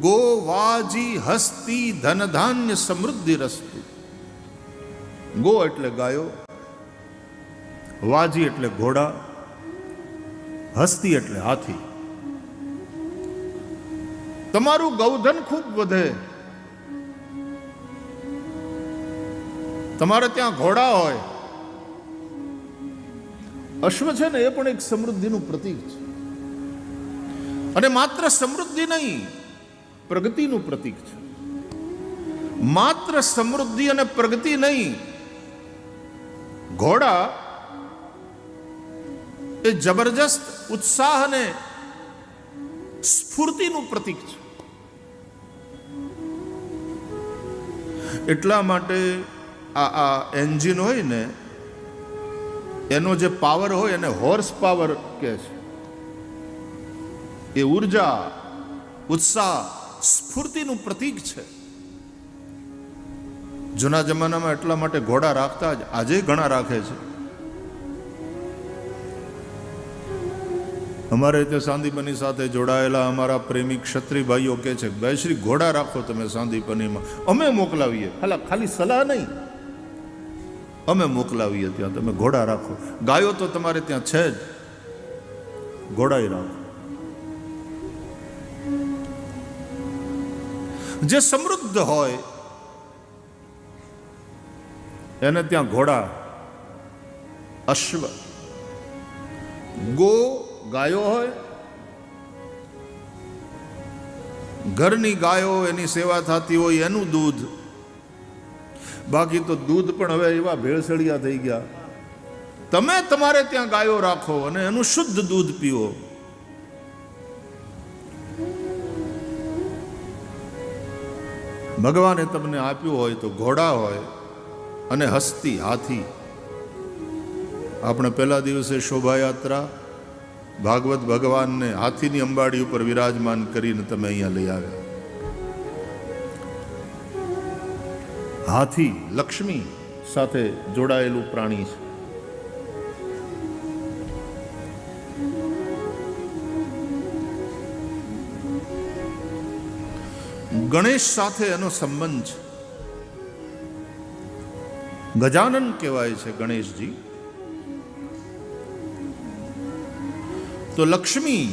Go વાજી હસ્તી ધન ધાન્ય સમૃદ્ધિ રસ્તુ. ગો એટલે ગાયો, વાજી એટલે ઘોડા, હસ્તી એટલે હાથી. તમારું ગૌધન ખૂબ વધે. તમારે ત્યાં ઘોડા હોય. અશ્વ છે ને એ પણ એક સમૃદ્ધિનું પ્રતીક છે. અને માત્ર સમૃદ્ધિ નહીં, પ્રગતિનું પ્રતીક છે. માત્ર સમૃદ્ધિ અને પ્રગતિ નહીં, ઘોડા એ જબરજસ્ત ઉત્સાહ અને સ્ફૂર્તિનું પ્રતીક છે. એટલા માટે આ એન્જિન હોય ને, એનો જે પાવર હોય એને હોર્સ પાવર કહે છે. એ ઉર્જા, ઉત્સાહ, સ્ફૂર્તિનું પ્રતીક છે. જૂના જમાનામાં એટલા માટે ઘોડા રાખતા જ, આજે ઘણા રાખે છે. અમારે તે સાંદીપની સાથે જોડાયેલા અમારા પ્રેમી ક્ષત્રિય ભાઈઓ કહે છે, ભાઈ શ્રી ઘોડા રાખો તમે સાંદીપનીમાં, અમે મોકલાવીએ. ખાલી સલાહ નહીં, અમે મોકલાવીએ ત્યાં, તમે ઘોડા રાખો. ગાયો તો તમારે ત્યાં છે જ, ઘોડાય રાખો. જે સમૃદ્ધ હોય એને ત્યાં ઘોડા, અશ્વ, ગો ગાયો હોય. ઘરની ગાયો, એની સેવા થતી હોય, એનું દૂધ. બાકી તો દૂધ પણ હવે એવા ભેળસેળિયા થઈ ગયા. તમે તમારે ત્યાં ગાયો રાખો અને એનું શુદ્ધ દૂધ પીવો. ભગવાને તમને આપ્યું હોય તો ઘોડા હોય અને હસ્તી, હાથી. આપણે પહેલા દિવસે શોભાયાત્રા ભાગવત ભગવાનને હાથીની અંબાડી ઉપર વિરાજમાન કરીને તમે અહીંયા લઈ આવ્યા. હાથી લક્ષ્મી સાથે જોડાયેલું પ્રાણી છે. ગણેશ સાથે એનો સંબંધ છે. ગજાનન કહેવાય છે ગણેશજી. તો લક્ષ્મી,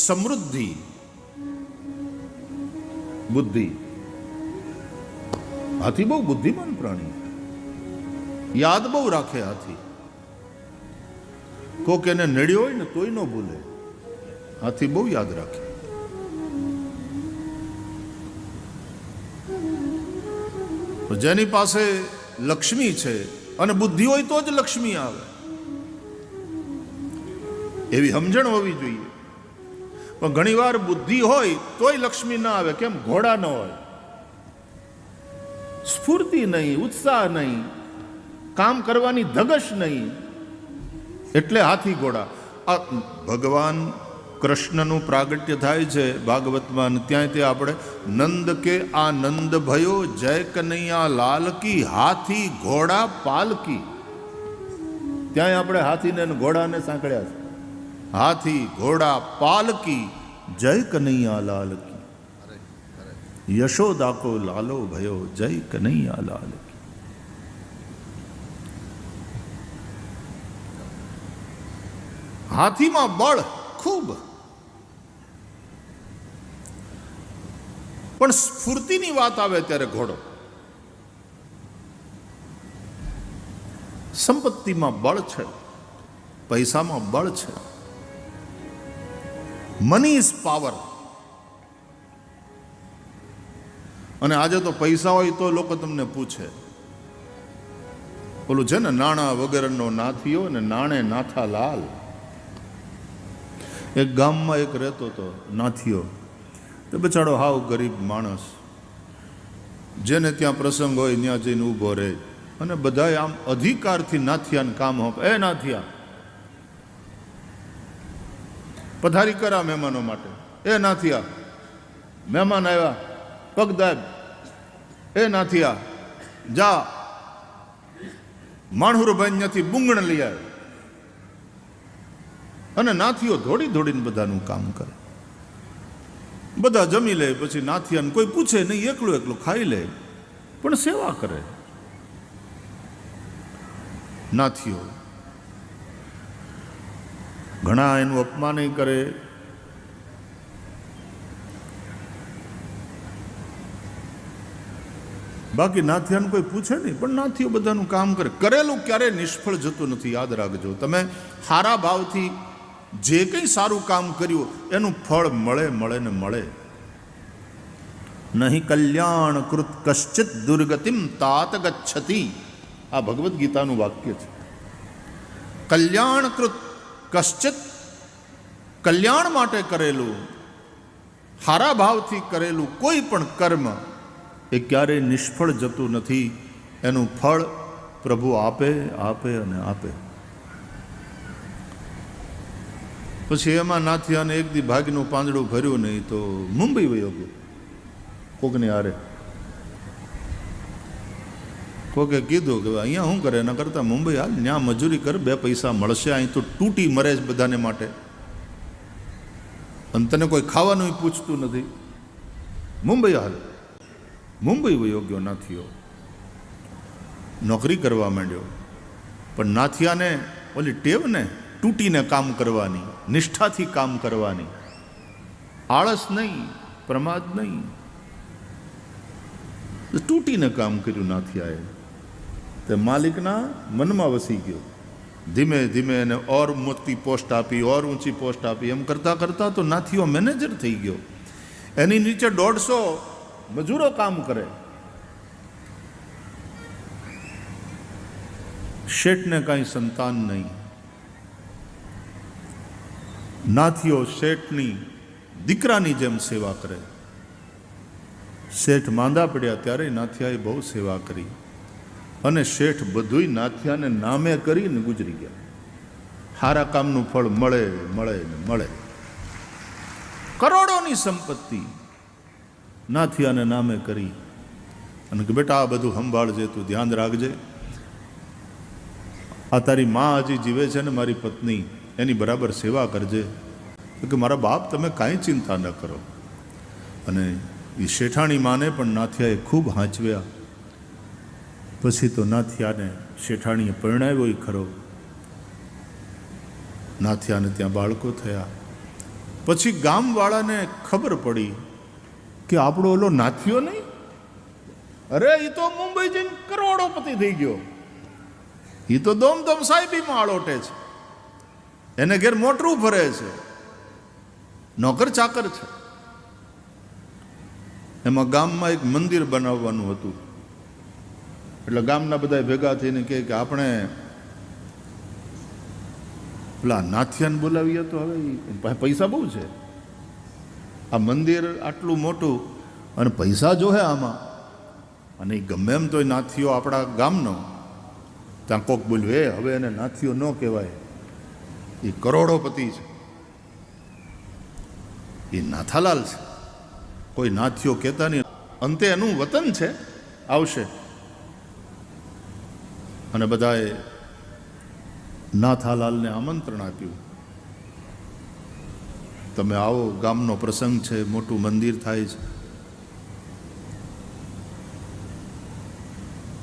સમૃદ્ધિ, બુદ્ધિ. હાથી બહુ બુદ્ધિમાન પ્રાણી, યાદ બહુ રાખે હાથી. કોક એને નડ્યો હોય ને તોય ન ભૂલે. હાથી બહુ યાદ રાખે. જેની પાસે લક્ષ્મી છે અને બુદ્ધિ હોય તો જ લક્ષ્મી આવે, એવી સમજણ હોવી જોઈએ. પણ ઘણી વાર બુદ્ધિ હોય તોય લક્ષ્મી ના આવે. કેમ? ઘોડા ન હોય, સ્ફૂર્તિ નહીં, ઉત્સાહ નહીં, કામ કરવાની ધગશ નહીં, એટલે હાથી ઘોડા. આ ભગવાન કૃષ્ણનું પ્રાગટ્ય થાય છે ભાગવતમાં. ત્યાં તે આપણે નંદ કે આનંદ ભયો જય કનૈયા લાલ કી, હાથી ઘોડા પાલકી. ત્યાં આપણે હાથીને ઘોડાને સાંકળ્યા છે. હાથી ઘોડા પાલકી જય કનૈયા લાલ કી, યશોદા કો લાલો ભયો જય કનૈયા લાલ કી. હાથીમાં બળ ખૂબ, પણ સ્ફૂર્તિની વાત આવે ત્યારે ઘોડો. સંપત્તિમાં બળ છે, પૈસામાં બળ છે. Money is power. અને આજે તો પૈસા હોય તો લોકો તમને પૂછે, ઓલું છે ને, નાણાં વગરનો નાથીઓ ને નાણે નાથા લાલ. એક ગામમાં એક રહેતો હતો નાથીઓ. તો બચાડો હાવ ગરીબ માણસ, જેને ત્યાં પ્રસંગ હોય ત્યાં જઈને ઊભો રહે. અને બધાએ આમ અધિકારથી નાથિયાને કામ આપે. એ નાથિયા, પધારી કરા મહેમાનો માટે. એ નાથિયા, મહેમાન આવ્યા, પગ દાબ. એ નાથિયા, જા માણહુરભાઈ ત્યાંથી બુંગણ લઈ આવે. અને નાથીઓ દોડી દોડીને બધાનું કામ કરે. બધા જમી લે, પછી નાથિયાને કોઈ પૂછે નહીં, એકલું એકલું ખાઈ લે, પણ સેવા કરે. નાથીઓ ઘણા એનું અપમાન કરે, બાકી નાથિયાને કોઈ પૂછે નહીં, પણ નાથીઓ બધાનું કામ કરે. કરેલું ક્યારે નિષ્ફળ જતું નથી, યાદ રાખજો. તમે સારા ભાવથી જે કંઈ સારું કામ કર્યું એનું ફળ મળે મળે ને મળે. નહીં કલ્યાણ કૃત કશ્ચિત દુર્ગતિમ તાત ગચ્છતિ. આ ભગવદ્ ગીતાનું વાક્ય છે. કલ્યાણ કૃત કશ્ચિત, કલ્યાણ માટે કરેલું, સારા ભાવથી કરેલું કોઈ પણ કર્મ એ ક્યારેય નિષ્ફળ જતું નથી. એનું ફળ પ્રભુ આપે આપે અને આપે. પછી એમાં નાથિયાને એક દી ભાગનું પાંદડું ભર્યું નહીં તો મુંબઈ વયો ગયો કોકને હારે. કોકે કીધું કે અહીંયા શું કરે, એના કરતાં મુંબઈ હાલ, ત્યાં મજૂરી કર, 2 પૈસા મળશે. અહીં તો તૂટી મરે જ બધાને માટે, અને તને કોઈ ખાવાનું પૂછતું નથી. મુંબઈ હાલ. મુંબઈ વયો ગયો નાથિયો, નોકરી કરવા માંડ્યો. પણ નાથિયાને ઓલી ટેવ ને તૂટીને કામ કરવાની, નિષ્ઠાથી કામ કરવાની, આળસ નહીં, પ્રમાદ નહીં. તૂટીને કામ કર્યું નાથિયાએ. તે માલિકના મનમાં વસી ગયો. ધીમે ધીમે એને ઓર મોટી પોસ્ટ આપી, ઓર ઊંચી પોસ્ટ આપી. એમ કરતાં કરતાં તો નાથિયો મેનેજર થઈ ગયો. એની નીચે 150 મજૂરો કામ કરે. શેઠને કાંઈ સંતાન નહીં. નાથિયો શેઠની દીકરાની જેમ સેવા કરે. શેઠ માંદા પડ્યા ત્યારે નાથિયાએ બહુ સેવા કરી, અને શેઠ બધુંય નાથિયાને નામે કરીને ગુજરી ગયા. સારા કામનું ફળ મળે મળે ને મળે. કરોડોની સંપત્તિ નાથિયાને નામે કરી, અને કે બેટા આ બધું સંભાળજે, તું ધ્યાન રાખજે. આ તારી માં હજી જીવે છે ને મારી પત્ની, એની બરાબર સેવા કરજે. કે મારા બાપ તમે કાંઈ ચિંતા ન કરો. અને એ શેઠાણી માને પણ નાથિયાએ ખૂબ હાંચવ્યા. પછી તો નાથિયાને શેઠાણીએ પરણાવ્યો ખરો. નાથિયાને ત્યાં બાળકો થયા. પછી ગામવાળાને ખબર પડી કે આપણો ઓલો નાથિયો નહીં, અરે એ તો મુંબઈ જઈને કરોડોપતિ થઈ ગયો. એ તો દોમદોમ સાહેબીમાં આળોટે છે, એને ઘેર મોટરું ફરે છે, નોકર ચાકર છે. એમાં ગામમાં એક મંદિર બનાવવાનું હતું. એટલે ગામના બધા ભેગા થઈને કહે કે આપણે પેલા નાથિયાને બોલાવીએ તો હવે પૈસા બહુ છે. આ મંદિર આટલું મોટું અને પૈસા જોહે આમાં, અને એ ગમે એમ તોય નાથિયો આપણા ગામનો. ત્યાં કોક બોલ્યું, હવે એને નાથિયો ન કહેવાય, એ કરોડોપતિ છે, એ નાથાલાલ છે, કોઈ નાથિયો કહેતા નહીં. અંતે એનું વતન છે, આવશે. અને બધાએ નાથાલાલને આમંત્રણ આપ્યું, તમે આવો, ગામનો પ્રસંગ છે, મોટું મંદિર થાય છે.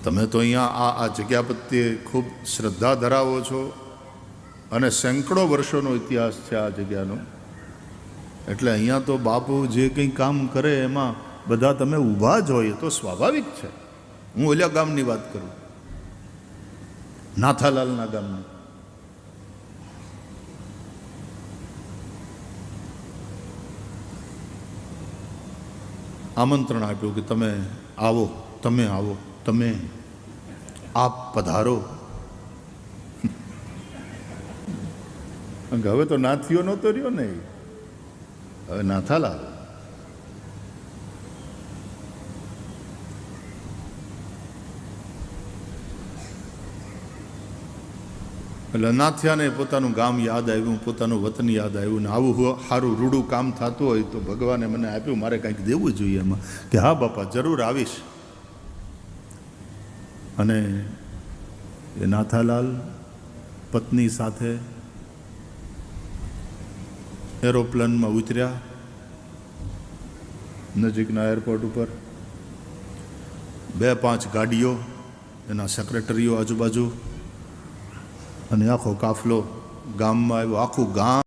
તમે તો અહીંયા આ જગ્યા પ્રત્યે ખૂબ શ્રદ્ધા ધરાવો છો, અને સેંકડો વર્ષોનો ઇતિહાસ છે આ જગ્યાનો. એટલે અહીંયા તો બાપુ જે કંઈ કામ કરે એમાં બધા તમે ઊભા જ હોય, તો સ્વાભાવિક છે. હું ઓલા ગામની વાત કરું, નાથાલાલના ગામની. આમંત્રણ આપ્યું કે તમે આવો, તમે આવો, તમે આપ પધારો. હવે તો નાથિયો નહોતો રહ્યો ને, હવે નાથાલાલ. એટલે નાથિયાને પોતાનું ગામ યાદ આવ્યું, પોતાનું વતન યાદ આવ્યું. ને આવું સારું રૂડું કામ થતું હોય તો ભગવાને મને આપ્યું, મારે કંઈક દેવું જોઈએ એમાં. કે હા બાપા, જરૂર આવીશ. અને એ નાથાલાલ પત્ની સાથે એરોપ્લેનમાં ઉતર્યા. નજીકના એરપોર્ટ ઉપર 2-5 ગાડીઓ, એના સેક્રેટરીઓ આજુબાજુ, અને આખો કાફલો ગામમાં આવ્યો. આખું ગામ